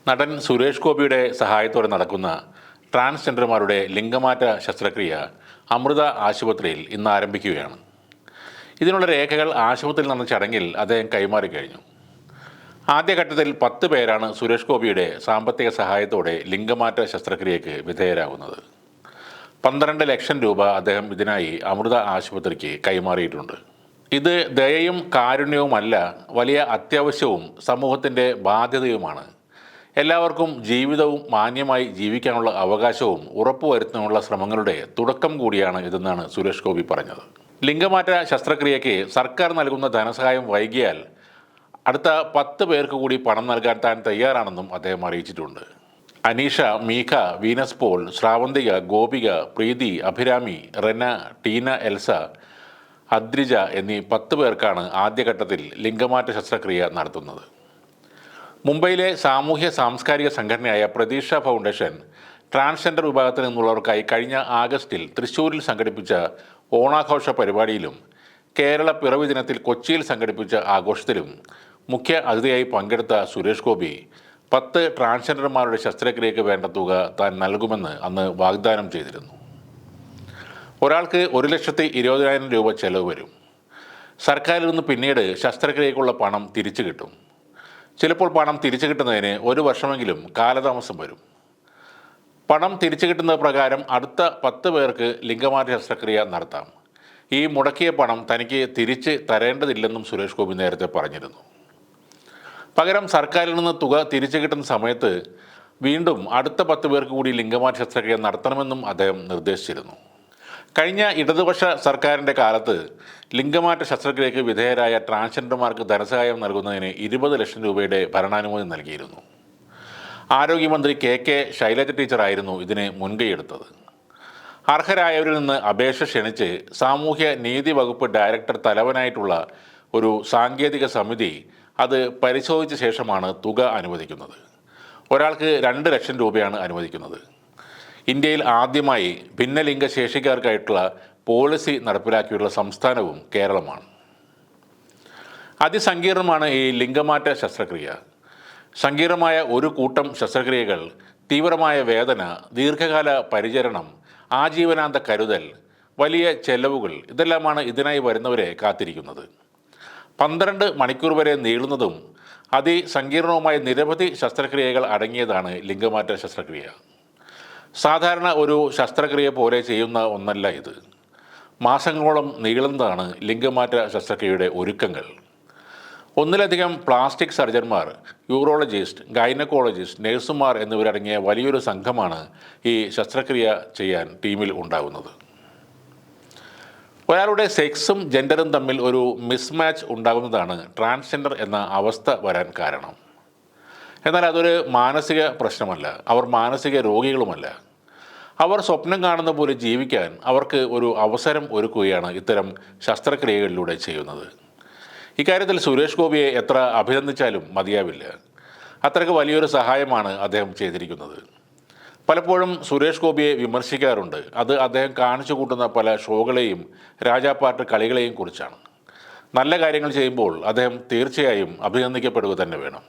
നടൻ സുരേഷ് ഗോപിയുടെ സഹായത്തോടെ നടക്കുന്ന ട്രാൻസ്ജെൻഡർമാരുടെ ലിംഗമാറ്റ ശസ്ത്രക്രിയ അമൃത ആശുപത്രിയിൽ ഇന്ന് ആരംഭിക്കുകയാണ്. ഇതിനുള്ള രേഖകൾ ആശുപത്രിയിൽ നടന്ന ചടങ്ങിൽ അദ്ദേഹം കൈമാറി കഴിഞ്ഞു. ആദ്യഘട്ടത്തിൽ 10 പേരാണ് സുരേഷ് ഗോപിയുടെ സാമ്പത്തിക സഹായത്തോടെ ലിംഗമാറ്റ ശസ്ത്രക്രിയയ്ക്ക് വിധേയരാകുന്നത്. 12 ലക്ഷം രൂപ അദ്ദേഹം ഇതിനായി അമൃത ആശുപത്രിക്ക് കൈമാറിയിട്ടുണ്ട്. ഇത് ദയയും കാരുണ്യവുമല്ല, വലിയ അത്യാവശ്യവും സമൂഹത്തിൻ്റെ ബാധ്യതയുമാണ്. എല്ലാവർക്കും ജീവിതവും മാന്യമായി ജീവിക്കാനുള്ള അവകാശവും ഉറപ്പുവരുത്താനുള്ള ശ്രമങ്ങളുടെ തുടക്കം കൂടിയാണ് ഇതെന്നാണ് സുരേഷ് ഗോപി പറഞ്ഞത്. ലിംഗമാറ്റ ശസ്ത്രക്രിയയ്ക്ക് സർക്കാർ നൽകുന്ന ധനസഹായം വൈകിയാൽ അടുത്ത 10 പേർക്ക് കൂടി പണം നൽകാൻ താൻ തയ്യാറാണെന്നും അദ്ദേഹം അറിയിച്ചിട്ടുണ്ട്. അനീഷ, മീഖ, വീനസ് പോൾ, ശ്രാവന്തിക, ഗോപിക, പ്രീതി, അഭിരാമി, റെന, ടീന, എൽസ, അദ്രിജ എന്നീ 10 പേർക്കാണ് ആദ്യഘട്ടത്തിൽ ലിംഗമാറ്റ ശസ്ത്രക്രിയ നടത്തുന്നത്. മുംബൈയിലെ സാമൂഹ്യ സാംസ്കാരിക സംഘടനയായ പ്രതീക്ഷ ഫൗണ്ടേഷൻ ട്രാൻസ്ജെൻഡർ വിഭാഗത്തിൽ നിന്നുള്ളവർക്കായി കഴിഞ്ഞ ആഗസ്റ്റിൽ തൃശ്ശൂരിൽ സംഘടിപ്പിച്ച ഓണാഘോഷ പരിപാടിയിലും കേരള പിറവി ദിനത്തിൽ കൊച്ചിയിൽ സംഘടിപ്പിച്ച ആഘോഷത്തിലും മുഖ്യ അതിഥിയായി പങ്കെടുത്ത സുരേഷ് ഗോപി 10 ട്രാൻസ്ജെൻഡർമാരുടെ ശസ്ത്രക്രിയയ്ക്ക് വേണ്ട തുക താൻ നൽകുമെന്ന് അന്ന് വാഗ്ദാനം ചെയ്തിരുന്നു. ഒരാൾക്ക് 1,20,000 രൂപ ചെലവ് വരും. സർക്കാരിൽ നിന്ന് പിന്നീട് ശസ്ത്രക്രിയയ്ക്കുള്ള പണം തിരിച്ചു കിട്ടും. ചിലപ്പോൾ പണം തിരിച്ചു കിട്ടുന്നതിന് 1 വർഷമെങ്കിലും കാലതാമസം വരും. പണം തിരിച്ചു കിട്ടുന്നത് പ്രകാരം അടുത്ത 10 പേർക്ക് ലിംഗമാറ്റ ശസ്ത്രക്രിയ നടത്താം. ഈ മുടക്കിയ പണം തനിക്ക് തിരിച്ച് തരേണ്ടതില്ലെന്നും സുരേഷ് ഗോപി നേരത്തെ പറഞ്ഞിരുന്നു. പകരം സർക്കാരിൽ നിന്ന് തുക തിരിച്ചു കിട്ടുന്ന സമയത്ത് വീണ്ടും അടുത്ത 10 പേർക്ക് കൂടി ലിംഗമാറ്റ ശസ്ത്രക്രിയ നടത്തണമെന്നും അദ്ദേഹം നിർദ്ദേശിച്ചിരുന്നു. കഴിഞ്ഞ ഇടതുപക്ഷ സർക്കാരിൻ്റെ കാലത്ത് ലിംഗമാറ്റ ശസ്ത്രക്രിയയ്ക്ക് വിധേയരായ ട്രാൻസ്ജെൻഡർമാർക്ക് ധനസഹായം നൽകുന്നതിന് 20 ലക്ഷം രൂപയുടെ ഭരണാനുമതി നൽകിയിരുന്നു. ആരോഗ്യമന്ത്രി കെ ശൈലജ ടീച്ചറായിരുന്നു ഇതിന് മുൻകൈയെടുത്തത്. അർഹരായവരിൽ നിന്ന് അപേക്ഷ ക്ഷണിച്ച് സാമൂഹ്യ നീതി വകുപ്പ് ഡയറക്ടർ തലവനായിട്ടുള്ള ഒരു സാങ്കേതിക സമിതി അത് പരിശോധിച്ച ശേഷമാണ് തുക അനുവദിക്കുന്നത്. ഒരാൾക്ക് 2 ലക്ഷം രൂപയാണ് അനുവദിക്കുന്നത്. ഇന്ത്യയിൽ ആദ്യമായി ഭിന്നലിംഗ ശേഷിക്കാർക്കായിട്ടുള്ള പോളിസി നടപ്പിലാക്കിയുള്ള സംസ്ഥാനവും കേരളമാണ്. അതിസങ്കീർണമാണ് ഈ ലിംഗമാറ്റ ശസ്ത്രക്രിയ. സങ്കീർണമായ ഒരു കൂട്ടം ശസ്ത്രക്രിയകൾ, തീവ്രമായ വേദന, ദീർഘകാല പരിചരണം, ആജീവനാന്ത കരുതൽ, വലിയ ചെലവുകൾ, ഇതെല്ലാമാണ് ഇതിനായി വരുന്നവരെ കാത്തിരിക്കുന്നത്. 12 മണിക്കൂർ വരെ നീളുന്നതും അതിസങ്കീർണവുമായ നിരവധി ശസ്ത്രക്രിയകൾ അടങ്ങിയതാണ് ലിംഗമാറ്റ ശസ്ത്രക്രിയ. സാധാരണ ഒരു ശസ്ത്രക്രിയ പോലെ ചെയ്യുന്ന ഒന്നല്ല ഇത്. മാസങ്ങളോളം നീളുന്നതാണ് ലിംഗമാറ്റ ശസ്ത്രക്രിയയുടെ ഒരുക്കങ്ങൾ. ഒന്നിലധികം പ്ലാസ്റ്റിക് സർജന്മാർ, യൂറോളജിസ്റ്റ്, ഗൈനക്കോളജിസ്റ്റ്, നഴ്സുമാർ എന്നിവരടങ്ങിയ വലിയൊരു സംഘമാണ് ഈ ശസ്ത്രക്രിയ ചെയ്യാൻ ടീമിൽ ഉണ്ടാകുന്നത്. ഒരാളുടെ സെക്സും ജെൻഡറും തമ്മിൽ ഒരു മിസ്മാച്ച് ഉണ്ടാകുന്നതാണ് ട്രാൻസ്ജെൻഡർ എന്ന അവസ്ഥ വരാൻ കാരണം. എന്നാൽ അതൊരു മാനസിക പ്രശ്നമല്ല. അവർ മാനസിക രോഗികളുമല്ല. അവർ സ്വപ്നം കാണുന്ന പോലെ ജീവിക്കാൻ അവർക്ക് ഒരു അവസരം ഒരുക്കുകയാണ് ഇത്തരം ശസ്ത്രക്രിയകളിലൂടെ ചെയ്യുന്നത്. ഇക്കാര്യത്തിൽ സുരേഷ് ഗോപിയെ എത്ര അഭിനന്ദിച്ചാലും മതിയാവില്ല. അത്രയ്ക്ക് വലിയൊരു സഹായമാണ് അദ്ദേഹം ചെയ്തിരിക്കുന്നത്. പലപ്പോഴും സുരേഷ് ഗോപിയെ വിമർശിക്കാറുണ്ട്. അത് അദ്ദേഹം കാണിച്ചു കൂട്ടുന്ന പല ഷോകളെയും രാജാപ്പാട്ട് കളികളെയും കുറിച്ചാണ്. നല്ല കാര്യങ്ങൾ ചെയ്യുമ്പോൾ അദ്ദേഹം തീർച്ചയായും അഭിനന്ദിക്കപ്പെടുക തന്നെ വേണം.